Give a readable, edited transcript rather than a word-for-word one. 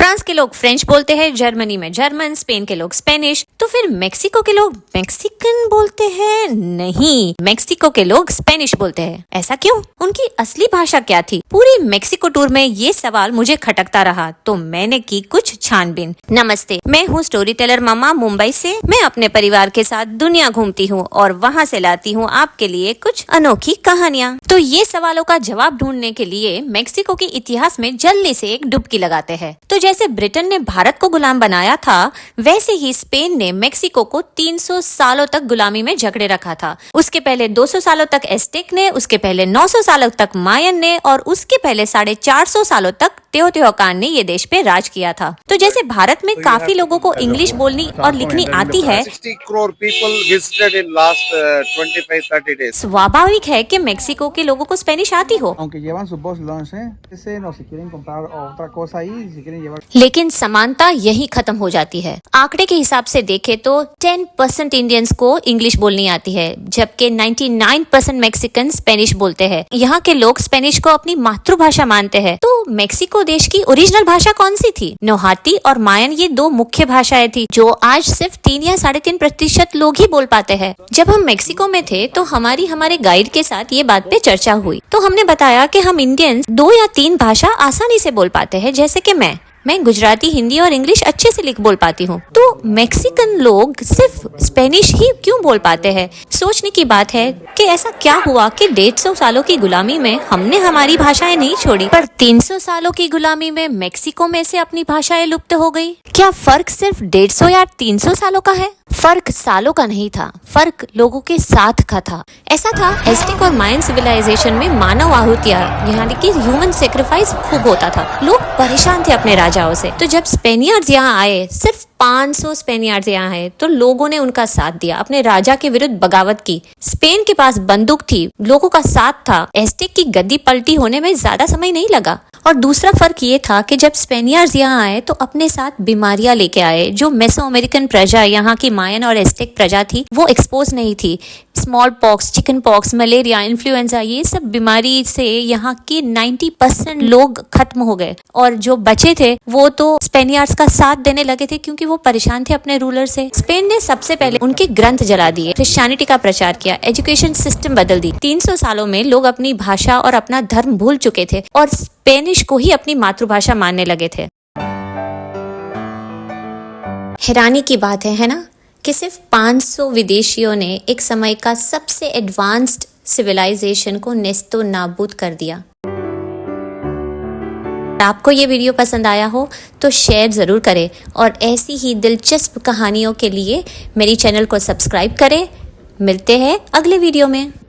France के लोग French बोलते हैं, जर्मनी में जर्मन, स्पेन के लोग स्पेनिश, तो फिर मेक्सिको के लोग मैक्सिकन बोलते हैं? नहीं, मेक्सिको के लोग स्पेनिश बोलते हैं। ऐसा क्यों? उनकी असली भाषा क्या थी? पूरी मेक्सिको टूर में ये सवाल मुझे खटकता रहा, तो मैंने की कुछ छानबीन। नमस्ते, मैं हूँ स्टोरी टेलर ममा मुंबई से। मैं अपने परिवार के साथ दुनिया घूमती हूँ और वहाँ से लाती हूँ आपके लिए कुछ अनोखी कहानियाँ। तो ये सवालों का जवाब ढूंढने के लिए मेक्सिको के इतिहास में जल्दी से एक डुबकी लगाते हैं। तो जैसे ब्रिटेन ने भारत को गुलाम बनाया था, वैसे ही स्पेन ने मेक्सिको को 300 सालों तक गुलामी में जकड़े रखा था। उसके पहले 200 सालों तक एस्टेक ने, उसके पहले 900 सालों तक मायन ने और उसके पहले 450 सालों तक तेओतिहुआकान ने ये देश पे राज किया था। तो जैसे भारत में काफी लोगों को इंग्लिश बोलनी और लिखनी आती है, 60 crore people visited in last 25-30 days. स्वाभाविक है कि मेक्सिको के लोगों को स्पेनिश आती हो। Aunque llevan sus voz lunch, no, si quieren comprar otra cosa ahí, si quieren llevar. लेकिन समानता यही खत्म हो जाती है। आंकड़े के हिसाब से देखें तो 10% इंडियंस को इंग्लिश बोलनी आती है, जबकि 99% मैक्सिकन स्पेनिश बोलते हैं। यहाँ के लोग स्पेनिश को अपनी मातृभाषा मानते हैं। तो मेक्सिको देश की ओरिजिनल भाषा कौन सी थी? नोहाती और मायन, ये दो मुख्य भाषाएं थी जो आज सिर्फ 3 या 3.5% लोग ही बोल पाते हैं। जब हम मेक्सिको में थे तो हमारे गाइड के साथ ये बात पे चर्चा हुई, तो हमने बताया कि हम इंडियंस 2 या 3 भाषा आसानी से बोल पाते हैं, जैसे कि मैं गुजराती, हिंदी और इंग्लिश अच्छे से लिख बोल पाती हूँ। तो मैक्सिकन लोग सिर्फ स्पेनिश ही क्यों बोल पाते हैं? सोचने की बात है कि ऐसा क्या हुआ कि 150 सालों की गुलामी में हमने हमारी भाषाएं नहीं छोड़ी, पर 300 सालों की गुलामी में मेक्सिको में से अपनी भाषाएं लुप्त हो गई। क्या फर्क सिर्फ 150 या 300 सालों का है? फर्क सालों का नहीं था, फर्क लोगों के साथ का था। ऐसा था, एस्टेक और मायन सिविलाइजेशन में मानव आहुतियां यानी कि ह्यूमन सेक्रीफाइस खूब होता था। लोग परेशान थे अपने राजाओं से। तो जब स्पेनियर्स यहाँ आए, सिर्फ 500 स्पेनियर्स यहाँ आए, तो लोगों ने उनका साथ दिया, अपने राजा के विरुद्ध बगावत की। स्पेन के पास बंदूक थी, लोगों का साथ था। एस्टेक की गद्दी पलटी होने में ज्यादा समय नहीं लगा। और दूसरा फर्क ये था कि जब स्पेनियर्स यहाँ आए तो अपने साथ बीमारियां लेके आए। जो मेसो अमेरिकन प्रजा, यहाँ की मायन और एस्टेक प्रजा थी, वो एक्सपोज नहीं थी। Small pox, chicken pox, malaria, influenza, ये सब बीमारी से यहाँ के 90% लोग खत्म हो गए। और जो बचे थे वो तो स्पेनियर्स का साथ देने लगे थे, क्योंकि वो परेशान थे अपने रूलर से। स्पेन ने सबसे पहले उनके ग्रंथ जला दिए, क्रिश्चियनिटी का प्रचार किया, एजुकेशन सिस्टम बदल दी। 300 सालों में लोग अपनी भाषा और अपना धर्म भूल चुके थे और स्पेनिश को ही अपनी मातृभाषा मानने लगे थे। हैरानी की बात है ना, कि सिर्फ 500 विदेशियों ने एक समय का सबसे एडवांस्ड सिविलाइजेशन को नेस्तो नाबूद कर दिया। आपको ये वीडियो पसंद आया हो तो शेयर ज़रूर करें और ऐसी ही दिलचस्प कहानियों के लिए मेरी चैनल को सब्सक्राइब करें। मिलते हैं अगले वीडियो में।